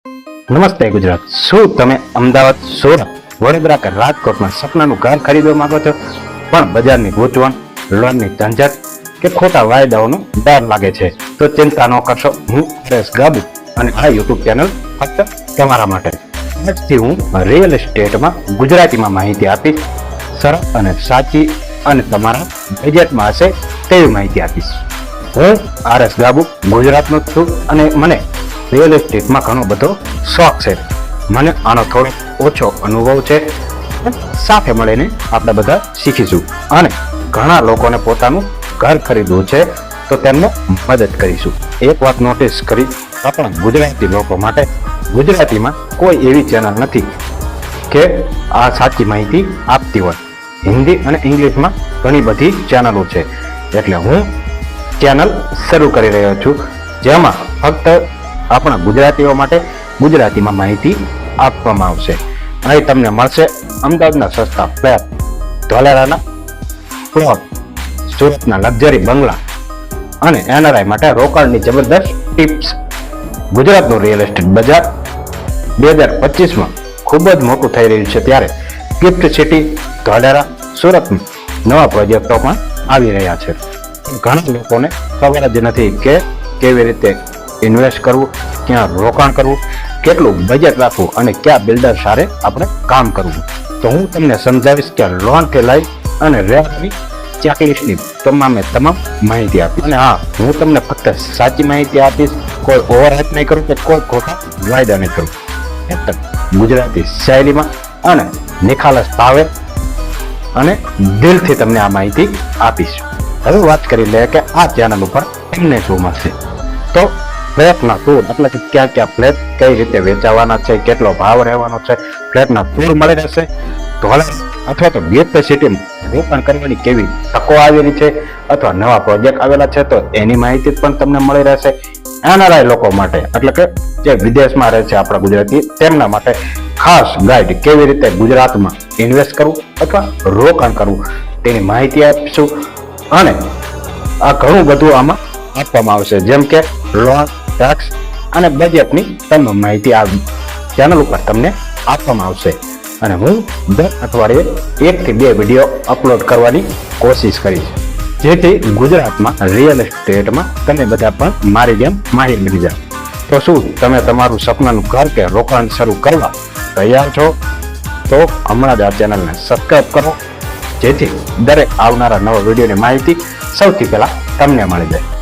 નમસ્તે ગુજરાત. શું તમે અમદાવાદ, સુરત, વડોદરા કે રાજકોટમાં સપનાનું ઘર ખરીદવા માંગો છો, પણ બજારની ગૂંચવણ, લોનની ઝંઝટ કે ખોટા વાયદાઓનો ડર લાગે છે? તો ચિંતા ન કરશો. હું હરેશ ગાબુ અને આ યુટ્યુબ ચેનલ ફક્ત તમારા માટે. આજથી હું રિયલ એસ્ટેટમાં ગુજરાતીમાં માહિતી આપીશ. સરળ અને સાચી અને તમારા બજેટમાં હશે તેવી માહિતી આપીશ. હું હરેશ ગાબુ ગુજરાતનો જ છું અને મને રિયલ એસ્ટેટમાં ઘણો બધો શોખ છે. મને આનો થોડો ઓછો અનુભવ છે. સાથે મળીને આપણે બધા શીખીશું અને ઘણા લોકોને પોતાનું ઘર ખરીદવું છે તો તેમને મદદ કરીશું. એક વાત નોટિસ કરી, આપણા ગુજરાતી લોકો માટે ગુજરાતીમાં કોઈ એવી ચેનલ નથી કે આ સાચી માહિતી આપતી હોય. હિન્દી અને ઇંગ્લિશમાં ઘણી બધી ચેનલો છે. એટલે હું ચેનલ શરૂ કરી રહ્યો છું જેમાં ફક્ત આપણા ગુજરાતીઓ માટે ગુજરાતીમાં માહિતી આપવામાં આવશે. અહીં તમને મળશે અમદાવાદના સસ્તા ફ્લેટ, ધોલેરાના પ્લોટ, સુરતના લક્ઝરી બંગલા અને એનઆરઆઈ માટે રોકાણની જબરદસ્ત ટિપ્સ. ગુજરાતનું રિયલ એસ્ટેટ બજાર 2025માં ખૂબ જ મોટું થઈ રહ્યું છે, ત્યારે ગિફ્ટ સિટી ધોલેરા, સુરતમાં નવા પ્રોજેક્ટો પણ આવી રહ્યા છે. ઘણા લોકોને ખબર જ નથી કે કેવી રીતે ઇન્વેસ્ટ કરવું, ક્યાં રોકાણ કરવું, કેટલું બજેટ રાખવું અને કયા બિલ્ડર સાથે આપણે કામ કરવું. તો હું તમને સમજાવીશ કે લોનથી લઈ અને રહેવાની ચેકલિસ્ટની તમામે તમામ માહિતી આપીશ. અને હા, હું તમને ફક્ત સાચી માહિતી આપીશ. કોઈ ઓવરહેડ નહીં કરું કે કોઈ ખોટા વાયદા નહીં કરું. એકદમ ગુજરાતી શૈલીમાં અને નિખાલસ ભાવે અને દિલથી તમને આ માહિતી આપીશ. હવે વાત કરી લે કે આ ચેનલ ઉપર તમને શું મળશે. તો ફ્લેટના ટૂર, એટલે કે ક્યાં ક્યાં ફ્લેટ કઈ રીતે વેચાવાના છે, કેટલો ભાવ રહેવાનો છે, ફ્લેટના ટૂર મળી રહેશે. ધોલેરા અથવા તો ગિફ્ટ સિટીમાં રોકાણ કરવાની કેવી તકો આવેલી છે અથવા નવા પ્રોજેક્ટ આવેલા છે તો એની માહિતી પણ તમને મળી રહેશે. એનઆરઆઈ લોકો માટે, એટલે કે જે વિદેશમાં રહે છે આપણા ગુજરાતી, તેમના માટે ખાસ ગાઈડ, કેવી રીતે ગુજરાતમાં ઇન્વેસ્ટ કરવું અથવા રોકાણ કરવું તેની માહિતી આપીશું. અને આ ઘણું બધું આમાં આપવામાં આવશે, જેમ કે લોન, ટેક્સ અને બજેટની તમામ માહિતી આ ચેનલ ઉપર તમને આપવામાં આવશે. અને હું દર અઠવાડિયે 1 થી 2 વિડીયો અપલોડ કરવાની કોશિશ કરીશ, જેથી ગુજરાતમાં રિયલ એસ્ટેટમાં તમે બધા પણ મારી જેમ માહિર મળી જાય. તો શું તમે તમારું સપનાનું ઘર કે રોકાણ શરૂ કરવા તૈયાર છો? તો હમણાં જ આ ચેનલને સબસ્ક્રાઈબ કરો, જેથી દરેક આવનારા નવા વિડીયોની માહિતી સૌથી પહેલા તમને મળી જાય.